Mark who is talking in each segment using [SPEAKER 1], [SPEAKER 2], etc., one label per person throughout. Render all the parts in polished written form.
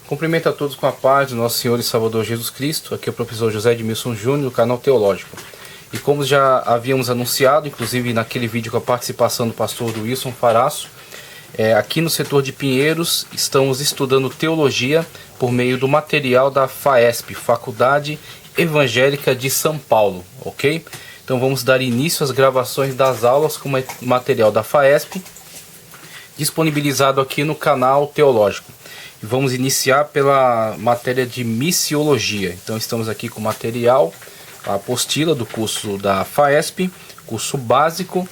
[SPEAKER 1] Cumprimento a todos com a paz do nosso Senhor e Salvador Jesus Cristo. Aqui é o professor José Edmilson Júnior, do canal Teológico. E como já havíamos anunciado, inclusive naquele vídeo com a participação do pastor Wilson Faraço, aqui no setor de Pinheiros estamos estudando teologia por meio do material da FAESP, Faculdade Evangélica de São Paulo, ok? Então vamos dar início às gravações das aulas com material da FAESP, disponibilizado aqui no canal Teológico. E vamos iniciar pela matéria de missiologia. Então estamos aqui com o material, a apostila do curso da FAESP, curso básico,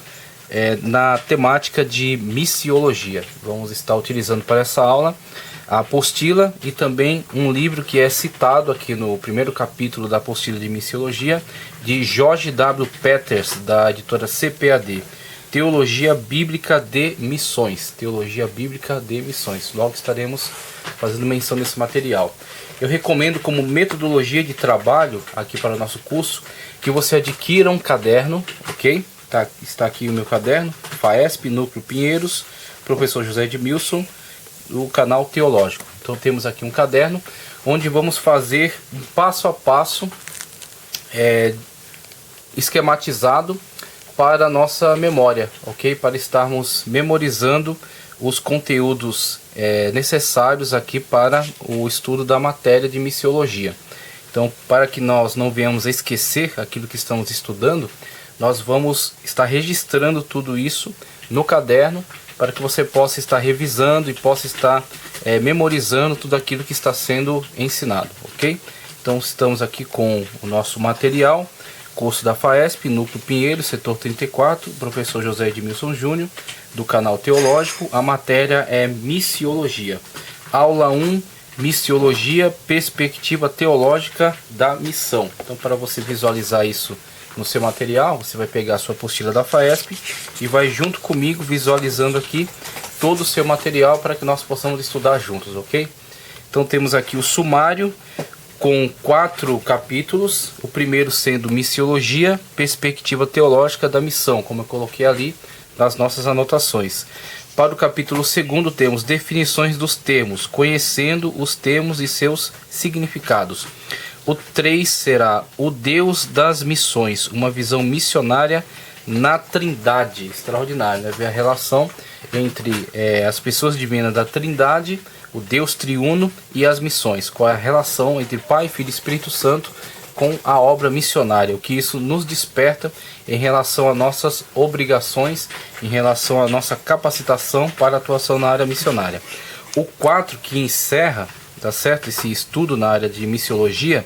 [SPEAKER 1] na temática de missiologia. Vamos estar utilizando para essa aula a apostila e também um livro que é citado aqui no primeiro capítulo da apostila de missiologia, de George W. Peters, da editora CPAD. Teologia Bíblica de Missões. Teologia Bíblica de Missões. Logo estaremos fazendo menção desse material. Eu recomendo como metodologia de trabalho aqui para o nosso curso que você adquira um caderno, ok? Está aqui o meu caderno, FAESP, Núcleo Pinheiros, professor José Edmilson, do canal Teológico. Então temos aqui um caderno onde vamos fazer um passo a passo esquematizado para a nossa memória, ok? Para estarmos memorizando os conteúdos necessários aqui para o estudo da matéria de missiologia. Então, para que nós não venhamos a esquecer aquilo que estamos estudando, nós vamos estar registrando tudo isso no caderno para que você possa estar revisando e possa estar memorizando tudo aquilo que está sendo ensinado, ok? Então, estamos aqui com o nosso material. Curso da FAESP, Núcleo Pinheiros, setor 34, professor José Edmilson Júnior, do canal Teológico. A matéria é Missiologia. Aula 1, Missiologia, Perspectiva Teológica da Missão. Então, para você visualizar isso no seu material, você vai pegar a sua apostila da FAESP e vai junto comigo visualizando aqui todo o seu material para que nós possamos estudar juntos, ok? Então, temos aqui o sumário, com 4 capítulos, o primeiro sendo Missiologia, Perspectiva Teológica da Missão, como eu coloquei ali nas nossas anotações. Para o capítulo 2 temos definições dos termos, conhecendo os termos e seus significados. O 3 será o Deus das Missões, uma visão missionária na Trindade. Extraordinário, né? Ver a relação entre as pessoas divinas da Trindade, o Deus triuno e as missões. Qual é a relação entre Pai, Filho e Espírito Santo com a obra missionária? O que isso nos desperta em relação às nossas obrigações, em relação à nossa capacitação para a atuação na área missionária. O 4, que encerra, tá certo, esse estudo na área de missiologia,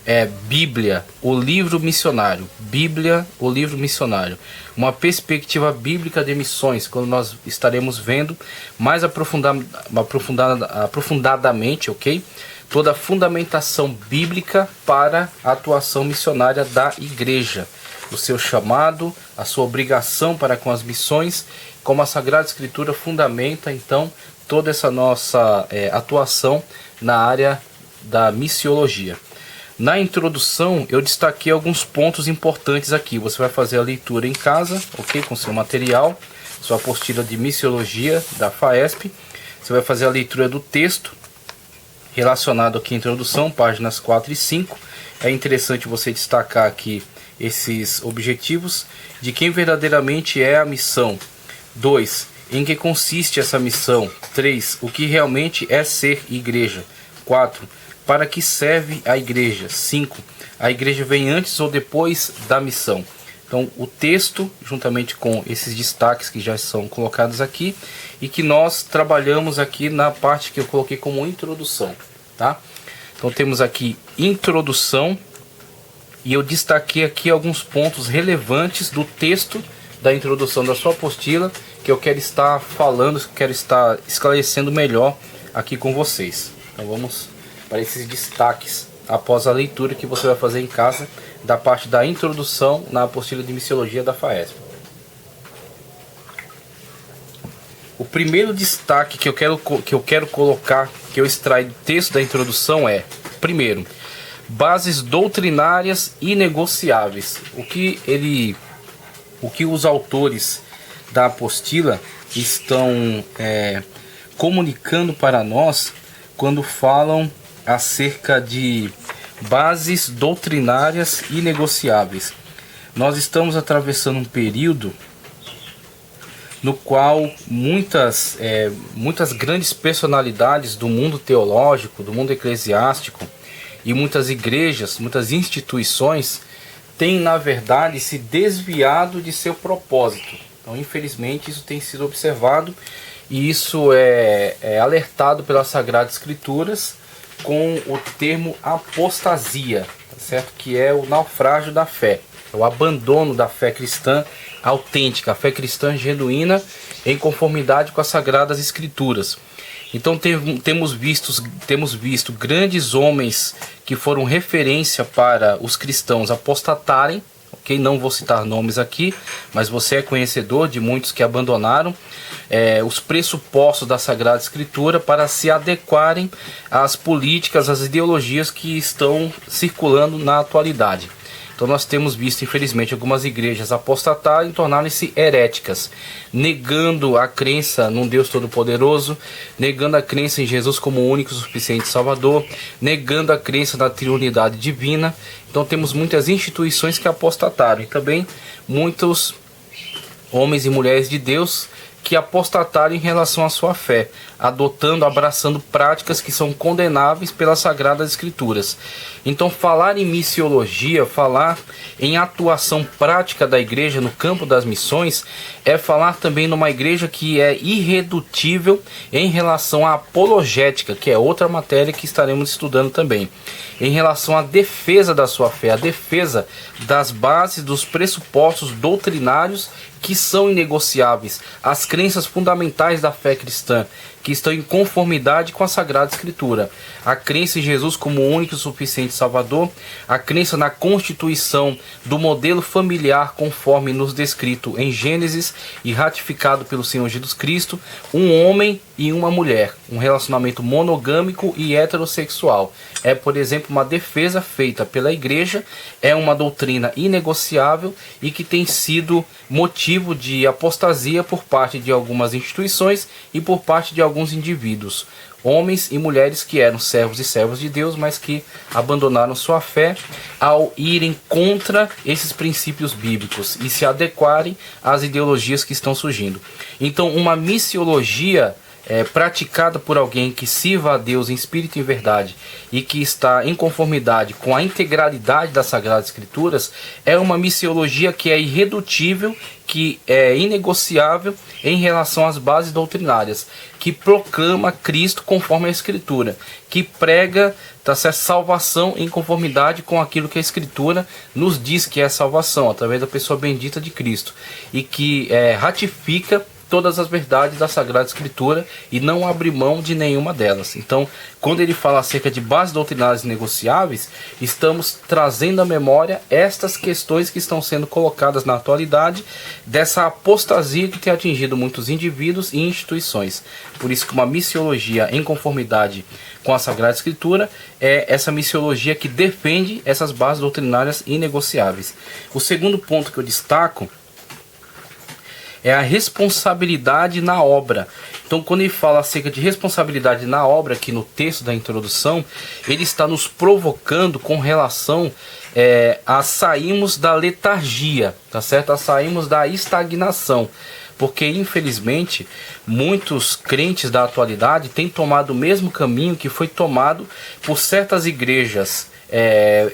[SPEAKER 1] é Bíblia, o livro missionário. Bíblia, o livro missionário. Uma perspectiva bíblica de missões, quando nós estaremos vendo mais aprofundadamente, ok? Toda a fundamentação bíblica para a atuação missionária da igreja. O seu chamado, a sua obrigação para com as missões, como a Sagrada Escritura fundamenta, então, toda essa nossa atuação na área da missiologia. Na introdução, eu destaquei alguns pontos importantes aqui. Você vai fazer a leitura em casa, ok? Com seu material, sua apostila de missiologia da FAESP. Você vai fazer a leitura do texto relacionado aqui à introdução, páginas 4 e 5. É interessante você destacar aqui esses objetivos de quem verdadeiramente é a missão. 2. Em que consiste essa missão? 3. O que realmente é ser igreja? 4. Para que serve a igreja? 5. A igreja vem antes ou depois da missão? Então, o texto, juntamente com esses destaques que já são colocados aqui, e que nós trabalhamos aqui na parte que eu coloquei como introdução, tá? Então, temos aqui introdução, e eu destaquei aqui alguns pontos relevantes do texto da introdução da sua apostila, que eu quero estar falando, quero estar esclarecendo melhor aqui com vocês. Então, vamos para esses destaques após a leitura que você vai fazer em casa da parte da introdução na apostila de missiologia da FAESP. O primeiro destaque que eu quero colocar, que eu extraio do texto da introdução é, primeiro, bases doutrinárias inegociáveis. O que os autores da apostila estão comunicando para nós quando falam acerca de bases doutrinárias inegociáveis. Nós estamos atravessando um período no qual muitas grandes personalidades do mundo teológico, do mundo eclesiástico e muitas igrejas, muitas instituições têm, na verdade, se desviado de seu propósito. Então, infelizmente, isso tem sido observado e isso é alertado pelas Sagradas Escrituras com o termo apostasia, tá certo? Que é o naufrágio da fé, o abandono da fé cristã autêntica, a fé cristã genuína em conformidade com as Sagradas Escrituras. Então temos visto grandes homens que foram referência para os cristãos apostatarem, ok? Não vou citar nomes aqui, mas você é conhecedor de muitos que abandonaram os pressupostos da Sagrada Escritura para se adequarem às políticas, às ideologias que estão circulando na atualidade. Então nós temos visto, infelizmente, algumas igrejas apostatarem e tornarem-se heréticas, negando a crença num Deus Todo-Poderoso, negando a crença em Jesus como o único e suficiente Salvador, negando a crença na Trindade Divina. Então temos muitas instituições que apostataram e também muitos homens e mulheres de Deus que apostataram em relação à sua fé, abraçando práticas que são condenáveis pelas Sagradas Escrituras. Então, falar em missiologia, falar em atuação prática da igreja no campo das missões, é falar também numa igreja que é irredutível em relação à apologética, que é outra matéria que estaremos estudando também, em relação à defesa da sua fé, a defesa das bases, dos pressupostos doutrinários que são inegociáveis, as crenças fundamentais da fé cristã, que estão em conformidade com a Sagrada Escritura. A crença em Jesus como o único e suficiente Salvador, a crença na constituição do modelo familiar conforme nos descrito em Gênesis e ratificado pelo Senhor Jesus Cristo, um homem e uma mulher, um relacionamento monogâmico e heterossexual. É, por exemplo, uma defesa feita pela igreja, é uma doutrina inegociável e que tem sido motivo de apostasia por parte de algumas instituições e por parte de alguns indivíduos, homens e mulheres que eram servos e servas de Deus, mas que abandonaram sua fé ao irem contra esses princípios bíblicos e se adequarem às ideologias que estão surgindo. Então, uma missiologia praticada por alguém que sirva a Deus em espírito e em verdade e que está em conformidade com a integralidade das Sagradas Escrituras, é uma missiologia que é irredutível, que é inegociável em relação às bases doutrinárias, que proclama Cristo conforme a Escritura, que prega salvação em conformidade com aquilo que a Escritura nos diz que é salvação, através da pessoa bendita de Cristo, e que ratifica todas as verdades da Sagrada Escritura e não abre mão de nenhuma delas. Então, quando ele fala acerca de bases doutrinárias negociáveis, estamos trazendo à memória estas questões que estão sendo colocadas na atualidade, dessa apostasia que tem atingido muitos indivíduos e instituições. Por isso que uma missiologia em conformidade com a Sagrada Escritura é essa missiologia que defende essas bases doutrinárias inegociáveis. O segundo ponto que eu destaco é a responsabilidade na obra. Então, quando ele fala acerca de responsabilidade na obra, aqui no texto da introdução, ele está nos provocando com relação a sairmos da letargia, tá certo? A sairmos da estagnação. Porque, infelizmente, muitos crentes da atualidade têm tomado o mesmo caminho que foi tomado por certas igrejas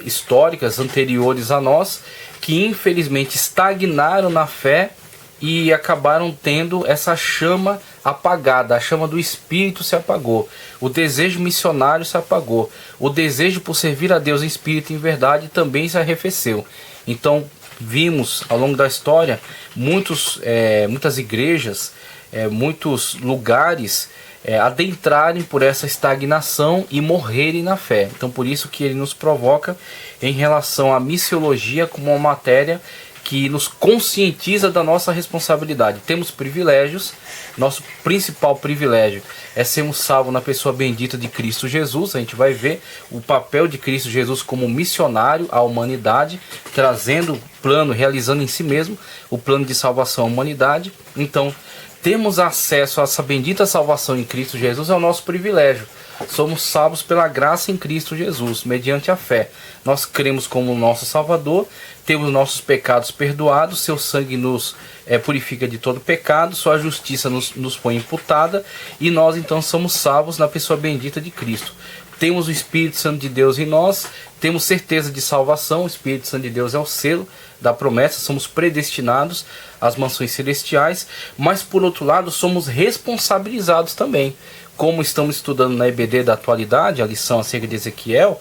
[SPEAKER 1] históricas anteriores a nós, que infelizmente estagnaram na fé e acabaram tendo essa chama apagada, a chama do Espírito se apagou, o desejo missionário se apagou, o desejo por servir a Deus em espírito e em verdade também se arrefeceu. Então vimos ao longo da história muitas igrejas, muitos lugares adentrarem por essa estagnação e morrerem na fé. Então por isso que ele nos provoca em relação à missiologia como uma matéria que nos conscientiza da nossa responsabilidade. Temos privilégios, nosso principal privilégio é sermos salvos na pessoa bendita de Cristo Jesus. A gente vai ver o papel de Cristo Jesus como missionário à humanidade, trazendo o plano, realizando em si mesmo o plano de salvação à humanidade. Então, Temos acesso a essa bendita salvação em Cristo Jesus, é o nosso privilégio. Somos salvos pela graça em Cristo Jesus, mediante a fé. Nós cremos como nosso Salvador, temos nossos pecados perdoados, seu sangue nos purifica de todo pecado, sua justiça nos foi imputada, e nós então somos salvos na pessoa bendita de Cristo. Temos o Espírito Santo de Deus em nós, temos certeza de salvação, o Espírito Santo de Deus é o selo da promessa, somos predestinados às mansões celestiais, mas por outro lado somos responsabilizados também. Como estamos estudando na EBD da atualidade, a lição acerca de Ezequiel,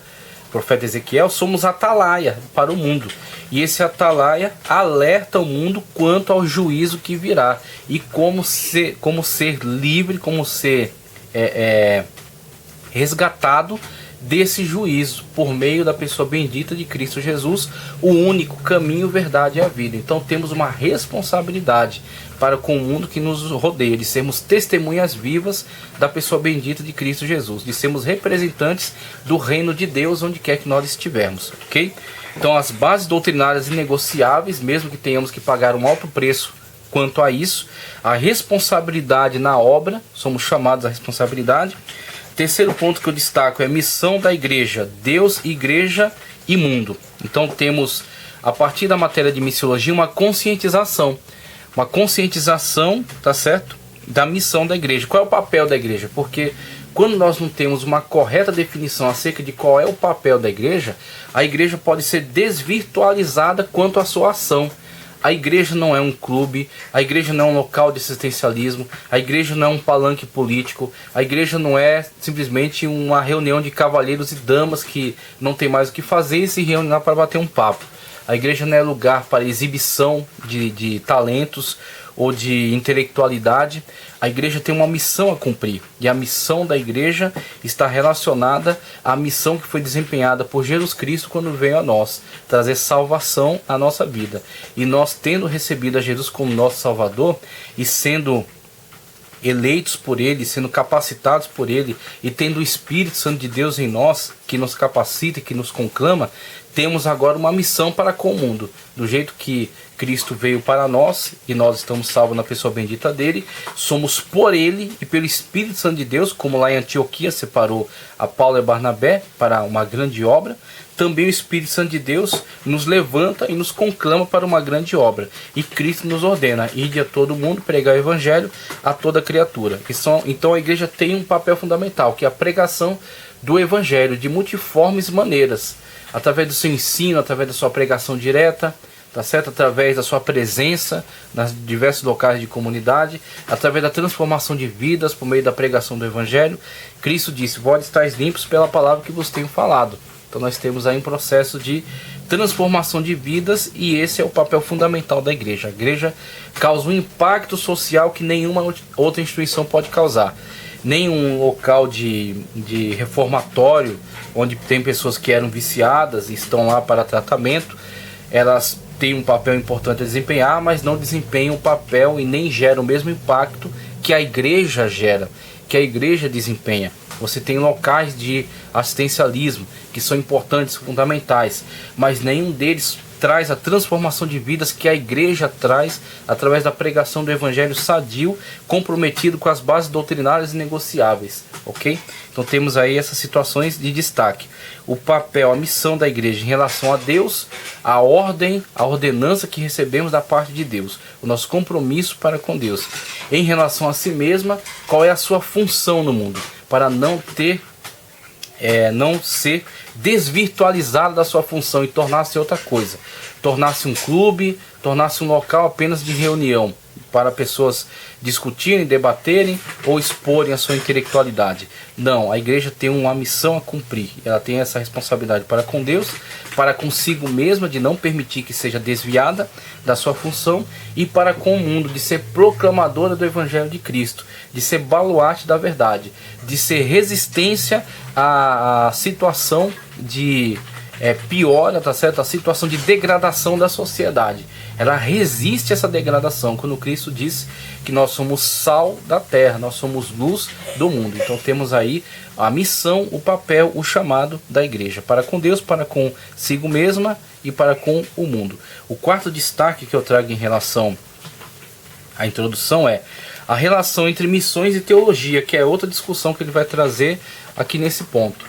[SPEAKER 1] profeta Ezequiel, somos atalaia para o mundo. E esse atalaia alerta o mundo quanto ao juízo que virá. E como ser livre, como ser resgatado desse juízo por meio da pessoa bendita de Cristo Jesus, o único caminho, verdade e a vida. Então temos uma responsabilidade para com o mundo que nos rodeia, de sermos testemunhas vivas da pessoa bendita de Cristo Jesus, de sermos representantes do reino de Deus onde quer que nós estivermos, ok? Então as bases doutrinárias inegociáveis, mesmo que tenhamos que pagar um alto preço quanto a isso, a responsabilidade na obra, somos chamados à responsabilidade. Terceiro ponto que eu destaco é a missão da igreja, Deus, igreja e mundo. Então temos, a partir da matéria de missiologia, uma conscientização, tá certo? Da missão da igreja. Qual é o papel da igreja? Porque quando nós não temos uma correta definição acerca de qual é o papel da igreja, a igreja pode ser desvirtualizada quanto à sua ação. A igreja não é um clube, a igreja não é um local de assistencialismo, a igreja não é um palanque político, a igreja não é simplesmente uma reunião de cavalheiros e damas que não tem mais o que fazer e se reúnem para bater um papo. A igreja não é lugar para exibição de talentos ou de intelectualidade. A igreja tem uma missão a cumprir, e a missão da igreja está relacionada à missão que foi desempenhada por Jesus Cristo quando veio a nós, trazer salvação à nossa vida. E nós, tendo recebido a Jesus como nosso Salvador e sendo eleitos por Ele, sendo capacitados por Ele e tendo o Espírito Santo de Deus em nós, que nos capacita e que nos conclama, temos agora uma missão para com o mundo. Do jeito que Cristo veio para nós e nós estamos salvos na pessoa bendita dele, somos por Ele e pelo Espírito Santo de Deus, como lá em Antioquia separou a Paulo e Barnabé para uma grande obra. Também o Espírito Santo de Deus nos levanta e nos conclama para uma grande obra. E Cristo nos ordena: ide a todo mundo, pregar o Evangelho a toda criatura. Então a igreja tem um papel fundamental, que é a pregação do Evangelho de multiformes maneiras. Através do seu ensino, através da sua pregação direta, tá certo? Através da sua presença nas diversos locais de comunidade, através da transformação de vidas por meio da pregação do Evangelho. Cristo disse: vós estáis limpos pela palavra que vos tenho falado. Então nós temos aí um processo de transformação de vidas, e esse é o papel fundamental da igreja. A igreja causa um impacto social que nenhuma outra instituição pode causar. Nenhum local de reformatório, onde tem pessoas que eram viciadas e estão lá para tratamento, elas têm um papel importante a desempenhar, mas não desempenham o papel e nem geram o mesmo impacto que a igreja gera, que a igreja desempenha. Você tem locais de assistencialismo que são importantes, fundamentais, mas nenhum deles traz a transformação de vidas que a igreja traz através da pregação do Evangelho sadio, comprometido com as bases doutrinárias inegociáveis, ok? Então temos aí essas situações de destaque. O papel, a missão da igreja em relação a Deus, a ordem, a ordenança que recebemos da parte de Deus, o nosso compromisso para com Deus. Em relação a si mesma, qual é a sua função no mundo, para não ser desvirtualizado da sua função e tornar-se outra coisa, tornar-se um clube, tornar-se um local apenas de reunião para pessoas discutirem, debaterem ou exporem a sua intelectualidade. Não, a igreja tem uma missão a cumprir, ela tem essa responsabilidade para com Deus, para consigo mesma, de não permitir que seja desviada da sua função, e para com o mundo, de ser proclamadora do Evangelho de Cristo, de ser baluarte da verdade, de ser resistência à situação de piora, tá certo? A situação de degradação da sociedade. Ela resiste a essa degradação quando Cristo diz que nós somos sal da terra, nós somos luz do mundo. Então temos aí a missão, o papel, o chamado da igreja para com Deus, para consigo mesma e para com o mundo. O quarto destaque que eu trago em relação à introdução é a relação entre missões e teologia, que é outra discussão que ele vai trazer aqui nesse ponto.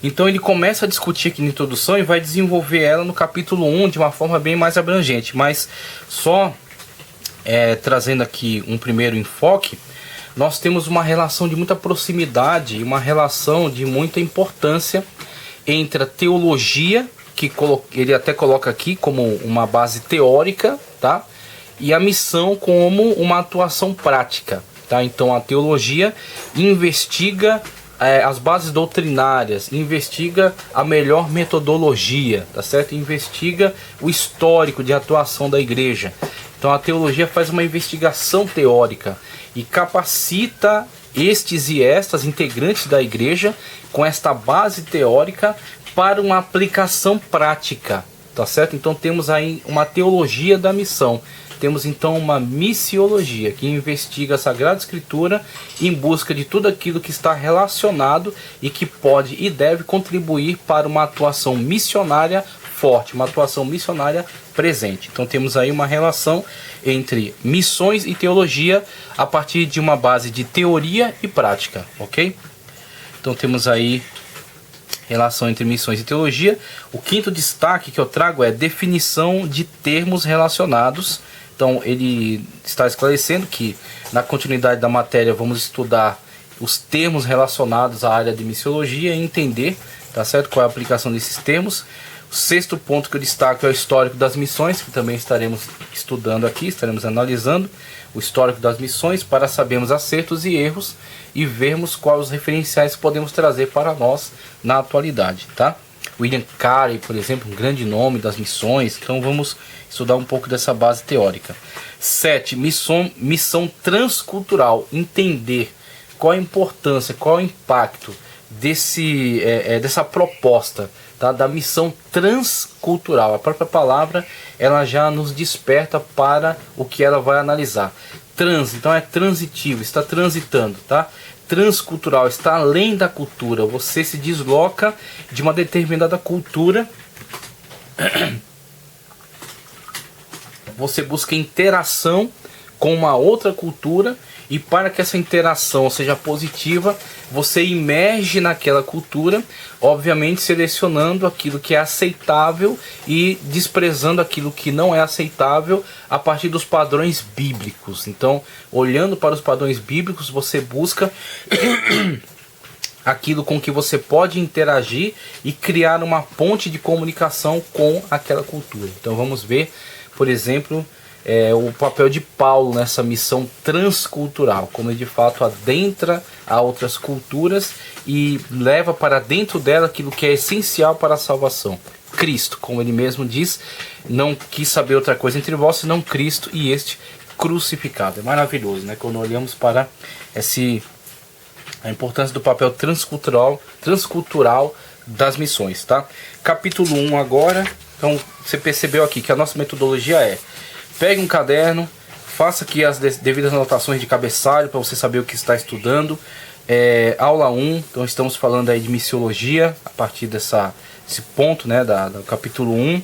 [SPEAKER 1] Então ele começa a discutir aqui na introdução e vai desenvolver ela no capítulo 1 de uma forma bem mais abrangente, mas só trazendo aqui um primeiro enfoque, nós temos uma relação de muita proximidade, uma relação de muita importância entre a teologia, que ele até coloca aqui como uma base teórica, tá? E a missão como uma atuação prática, tá? Então a teologia investiga as bases doutrinárias, investiga a melhor metodologia, tá certo? Investiga o histórico de atuação da igreja. Então a teologia faz uma investigação teórica e capacita estes e estas integrantes da igreja com esta base teórica para uma aplicação prática, tá certo? Então temos aí uma teologia da missão. Temos então uma missiologia que investiga a Sagrada Escritura em busca de tudo aquilo que está relacionado e que pode e deve contribuir para uma atuação missionária forte, uma atuação missionária presente. Então temos aí uma relação entre missões e teologia a partir de uma base de teoria e prática, ok? Então temos aí relação entre missões e teologia. O quinto destaque que eu trago é definição de termos relacionados. Então ele está esclarecendo que na continuidade da matéria vamos estudar os termos relacionados à área de missiologia e entender, tá certo, qual é a aplicação desses termos. O sexto ponto que eu destaco é o histórico das missões, que também estaremos estudando aqui, estaremos analisando o histórico das missões para sabermos acertos e erros e vermos quais os referenciais que podemos trazer para nós na atualidade, tá? William Carey, por exemplo, um grande nome das missões, então vamos estudar um pouco dessa base teórica. 7. Missão transcultural, entender qual a importância, qual o impacto dessa proposta, tá, da missão transcultural. A própria palavra ela já nos desperta para o que ela vai analisar. Trans, então é transitivo, está transitando, tá? Transcultural, está além da cultura. Você se desloca de uma determinada cultura, você busca interação com uma outra cultura, e para que essa interação seja positiva, você imerge naquela cultura, obviamente selecionando aquilo que é aceitável e desprezando aquilo que não é aceitável a partir dos padrões bíblicos. Então, olhando para os padrões bíblicos, você busca aquilo com que você pode interagir e criar uma ponte de comunicação com aquela cultura. Então vamos ver, por exemplo, o papel de Paulo nessa missão transcultural, como ele de fato adentra a outras culturas e leva para dentro dela aquilo que é essencial para a salvação. Cristo, como ele mesmo diz, não quis saber outra coisa entre vós senão Cristo e este crucificado. É maravilhoso, né? Quando olhamos para a importância do papel transcultural das missões, tá? Capítulo 1 agora. Então você percebeu aqui que a nossa metodologia pegue um caderno, faça aqui as devidas anotações de cabeçalho para você saber o que está estudando. Aula 1, então estamos falando aí de missiologia a partir desse ponto, né, do capítulo 1.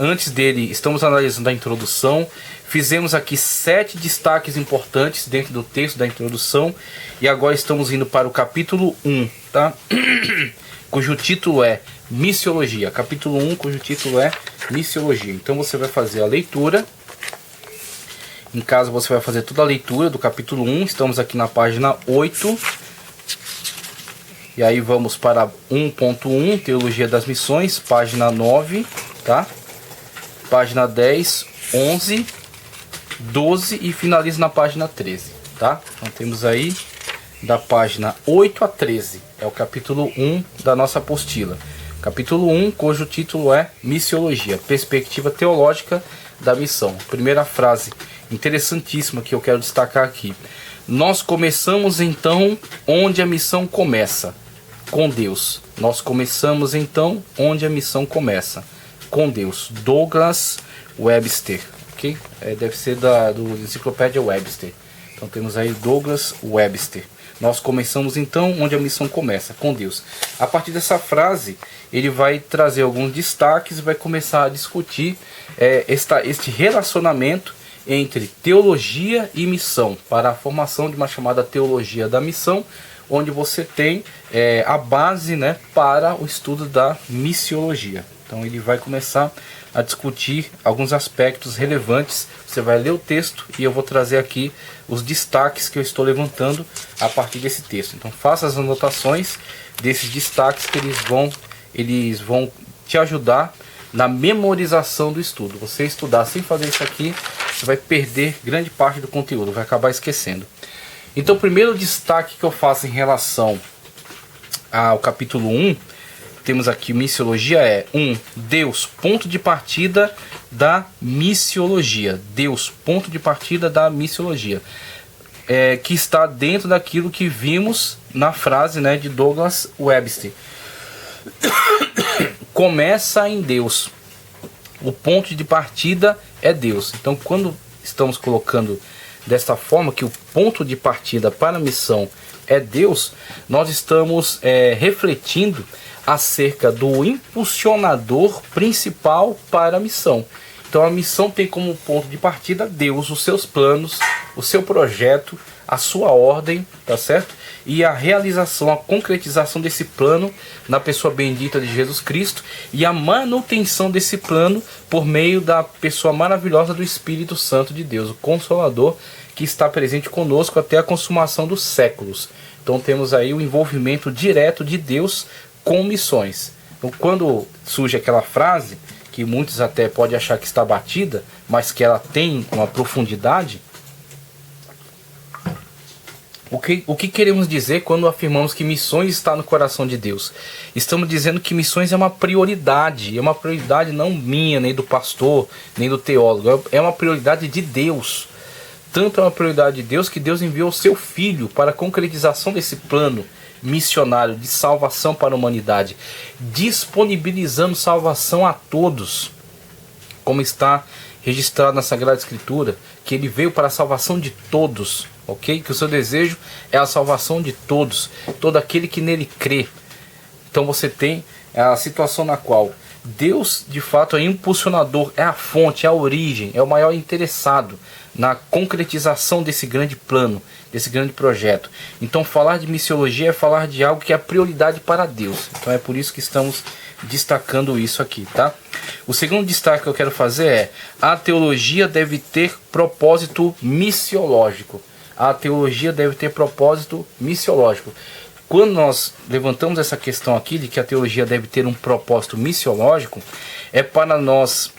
[SPEAKER 1] Antes dele, estamos analisando a introdução. Fizemos aqui 7 destaques importantes dentro do texto da introdução. E agora estamos indo para o capítulo 1, tá? Cujo título é Missiologia. Capítulo 1, cujo título é Missiologia. Então você vai fazer a leitura. Em casa você vai fazer toda a leitura do capítulo 1. Estamos aqui na página 8. E aí vamos para 1.1, Teologia das Missões, página 9, tá? Página 10, 11, 12 e finaliza na página 13, tá? Então temos aí da página 8 a 13. É o capítulo 1 da nossa apostila. Capítulo 1, cujo título é Missiologia, perspectiva teológica da missão. Primeira frase interessantíssima que eu quero destacar aqui. Nós começamos então onde a missão começa, com Deus. Nós começamos então onde a missão começa, com Deus. Douglas Webster, ok? Deve ser do Enciclopédia Webster. Então temos aí Douglas Webster. Nós começamos então onde a missão começa, com Deus. A partir dessa frase, ele vai trazer alguns destaques e vai começar a discutir este relacionamento entre teologia e missão, para a formação de uma chamada teologia da missão, onde você tem a base, né, para o estudo da missiologia. Então ele vai começar a discutir alguns aspectos relevantes. Você vai ler o texto e eu vou trazer aqui os destaques que eu estou levantando a partir desse texto. Então faça as anotações desses destaques que eles vão te ajudar na memorização do estudo. Você estudar sem fazer isso aqui, você vai perder grande parte do conteúdo, vai acabar esquecendo. Então o primeiro destaque que eu faço em relação ao capítulo 1, temos aqui missiologia, Deus, ponto de partida da missiologia. Deus, ponto de partida da missiologia. Que está dentro daquilo que vimos na frase, né, de Douglas Webster. Começa em Deus. O ponto de partida é Deus. Então, quando estamos colocando desta forma, que o ponto de partida para a missão é Deus, nós estamos refletindo acerca do impulsionador principal para a missão. Então a missão tem como ponto de partida Deus, os seus planos, o seu projeto, a sua ordem, tá certo? E a realização, a concretização desse plano na pessoa bendita de Jesus Cristo e a manutenção desse plano por meio da pessoa maravilhosa do Espírito Santo de Deus, o Consolador, que está presente conosco até a consumação dos séculos. Então temos aí o envolvimento direto de Deus com missões. Então, quando surge aquela frase, que muitos até podem achar que está batida, mas que ela tem uma profundidade, o que queremos dizer quando afirmamos que missões está no coração de Deus? Estamos dizendo que missões é uma prioridade não minha, nem do pastor, nem do teólogo, é uma prioridade de Deus. Tanto é uma prioridade de Deus que Deus enviou o seu Filho para a concretização desse plano missionário de salvação para a humanidade, disponibilizando salvação a todos, como está registrado na Sagrada Escritura, que ele veio para a salvação de todos, ok? Que o seu desejo é a salvação de todos, todo aquele que nele crê. Então você tem a situação na qual Deus de fato é impulsionador, é a fonte, é a origem, é o maior interessado na concretização desse grande plano, desse grande projeto. Então falar de missiologia é falar de algo que é prioridade para Deus. Então é por isso que estamos destacando isso aqui, tá? O segundo destaque que eu quero fazer é: a teologia deve ter propósito missiológico. A teologia deve ter propósito missiológico. Quando nós levantamos essa questão aqui de que a teologia deve ter um propósito missiológico, é para nós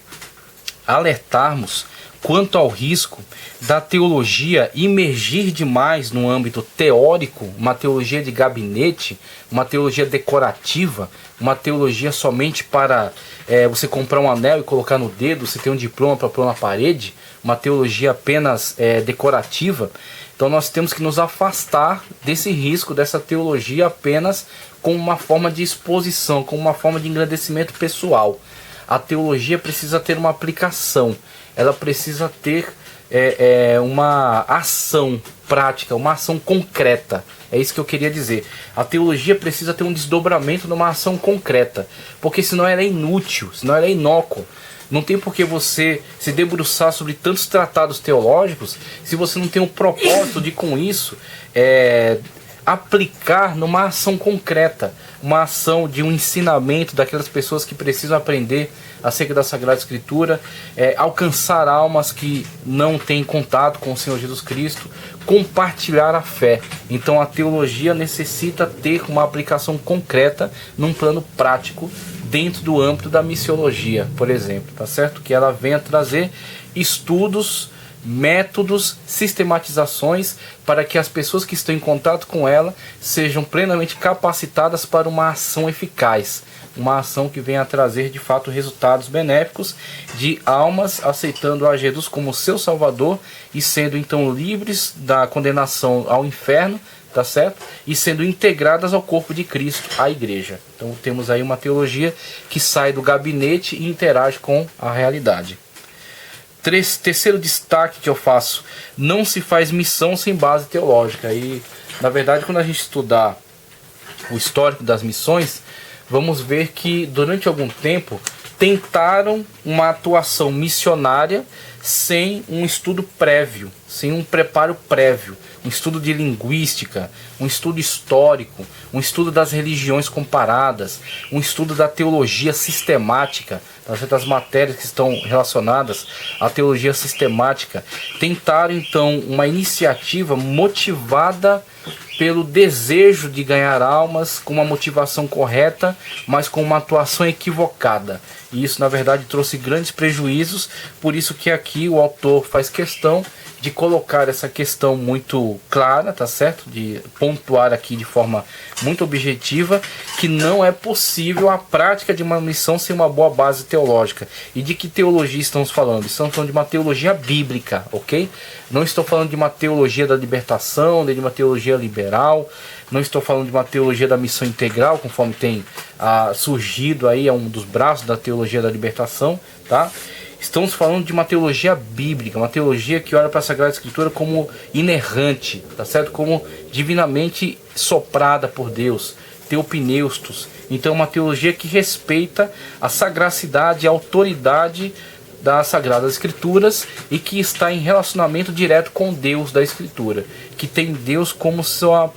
[SPEAKER 1] alertarmos quanto ao risco da teologia imergir demais no âmbito teórico, uma teologia de gabinete, uma teologia decorativa, uma teologia somente para você comprar um anel e colocar no dedo, você ter um diploma para pôr na parede, uma teologia apenas decorativa. Então nós temos que nos afastar desse risco, dessa teologia apenas como uma forma de exposição, como uma forma de engrandecimento pessoal. A teologia precisa ter uma aplicação, ela precisa ter uma ação prática, uma ação concreta. É isso que eu queria dizer. A teologia precisa ter um desdobramento numa ação concreta, porque senão ela é inútil, senão ela é inócua. Não tem por que você se debruçar sobre tantos tratados teológicos se você não tem um propósito de, com isso, aplicar numa ação concreta, uma ação de um ensinamento daquelas pessoas que precisam aprender acerca da Sagrada Escritura, alcançar almas que não têm contato com o Senhor Jesus Cristo, compartilhar a fé. Então a teologia necessita ter uma aplicação concreta num plano prático dentro do âmbito da missiologia, por exemplo, tá certo? Que ela venha trazer estudos, métodos, sistematizações para que as pessoas que estão em contato com ela sejam plenamente capacitadas para uma ação eficaz, uma ação que venha a trazer de fato resultados benéficos de almas aceitando a Jesus como seu Salvador e sendo então livres da condenação ao inferno, tá certo? E sendo integradas ao corpo de Cristo, a igreja. Então temos aí uma teologia que sai do gabinete e interage com a realidade. Terceiro destaque que eu faço: não se faz missão sem base teológica. E na verdade, quando a gente estudar o histórico das missões, vamos ver que durante algum tempo tentaram uma atuação missionária sem um estudo prévio, sem um preparo prévio, um estudo de linguística, um estudo histórico, um estudo das religiões comparadas, um estudo da teologia sistemática, das matérias que estão relacionadas à teologia sistemática. Tentaram então uma iniciativa motivada pelo desejo de ganhar almas, com uma motivação correta, mas com uma atuação equivocada. E isso, na verdade, trouxe grandes prejuízos. Por isso que aqui o autor faz questão de colocar essa questão muito clara, tá certo? De pontuar aqui de forma muito objetiva que não é possível a prática de uma missão sem uma boa base teológica. E de que teologia estamos falando? Estamos falando de uma teologia bíblica, ok? Não estou falando de uma teologia da libertação, nem de uma teologia liberal, não estou falando de uma teologia da missão integral, conforme tem surgido aí, é um dos braços da teologia da libertação, tá? Estamos falando de uma teologia bíblica, uma teologia que olha para a Sagrada Escritura como inerrante, tá certo? Como divinamente soprada por Deus, teopneustos. Então, uma teologia que respeita a sagracidade e a autoridade das Sagradas Escrituras e que está em relacionamento direto com Deus da Escritura, que tem Deus como sua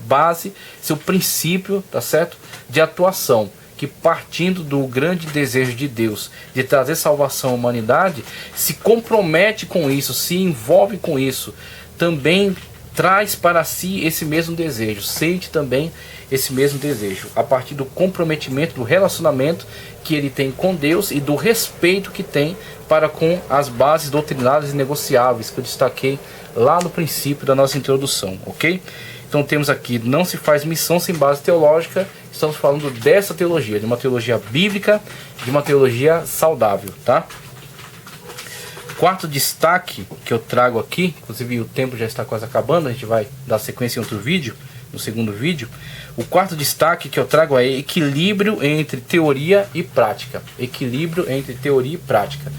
[SPEAKER 1] base, seu princípio, tá certo? De atuação. Que partindo do grande desejo de Deus de trazer salvação à humanidade, se compromete com isso, se envolve com isso, também traz para si esse mesmo desejo, sente também esse mesmo desejo, a partir do comprometimento, do relacionamento que ele tem com Deus e do respeito que tem para com as bases doutrinárias e negociáveis que eu destaquei lá no princípio da nossa introdução, ok? Então temos aqui, não se faz missão sem base teológica. Estamos falando dessa teologia, de uma teologia bíblica, de uma teologia saudável, tá? Quarto destaque que eu trago aqui, inclusive o tempo já está quase acabando, a gente vai dar sequência em outro vídeo, no segundo vídeo. O quarto destaque que eu trago é equilíbrio entre teoria e prática. Equilíbrio entre teoria e prática.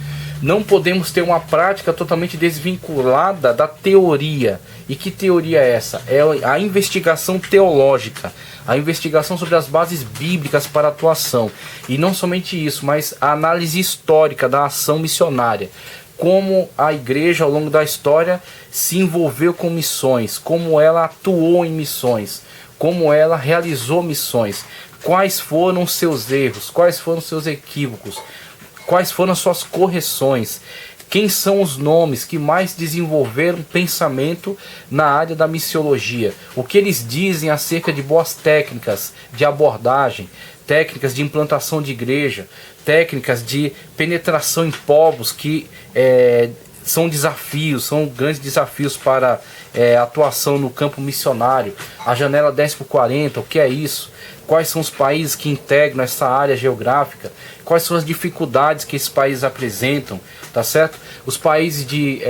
[SPEAKER 1] Não podemos ter uma prática totalmente desvinculada da teoria. E que teoria é essa? É a investigação teológica, a investigação sobre as bases bíblicas para a atuação. E não somente isso, mas a análise histórica da ação missionária. Como a igreja ao longo da história se envolveu com missões, como ela atuou em missões, como ela realizou missões, quais foram os seus erros, quais foram os seus equívocos, quais foram as suas correções, quem são os nomes que mais desenvolveram pensamento na área da missiologia, o que eles dizem acerca de boas técnicas de abordagem, técnicas de implantação de igreja, técnicas de penetração em povos que são desafios, são grandes desafios para atuação no campo missionário. A janela 10x40, o que é isso? Quais são os países que integram essa área geográfica? Quais são as dificuldades que esses países apresentam? Tá certo? Os países de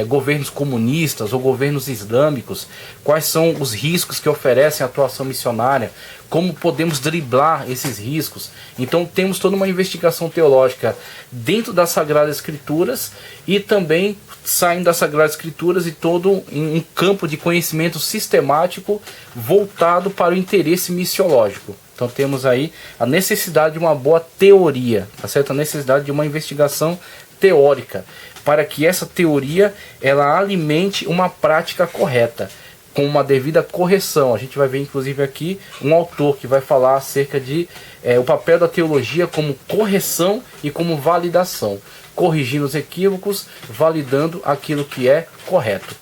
[SPEAKER 1] governos comunistas ou governos islâmicos, quais são os riscos que oferecem a atuação missionária? Como podemos driblar esses riscos? Então temos toda uma investigação teológica dentro das Sagradas Escrituras e também saindo das Sagradas Escrituras e todo um campo de conhecimento sistemático voltado para o interesse missiológico. Então temos aí a necessidade de uma boa teoria, tá certo? A necessidade de uma investigação teórica, para que essa teoria ela alimente uma prática correta, com uma devida correção. A gente vai ver inclusive aqui um autor que vai falar acerca de o papel da teologia como correção e como validação, corrigindo os equívocos, validando aquilo que é correto.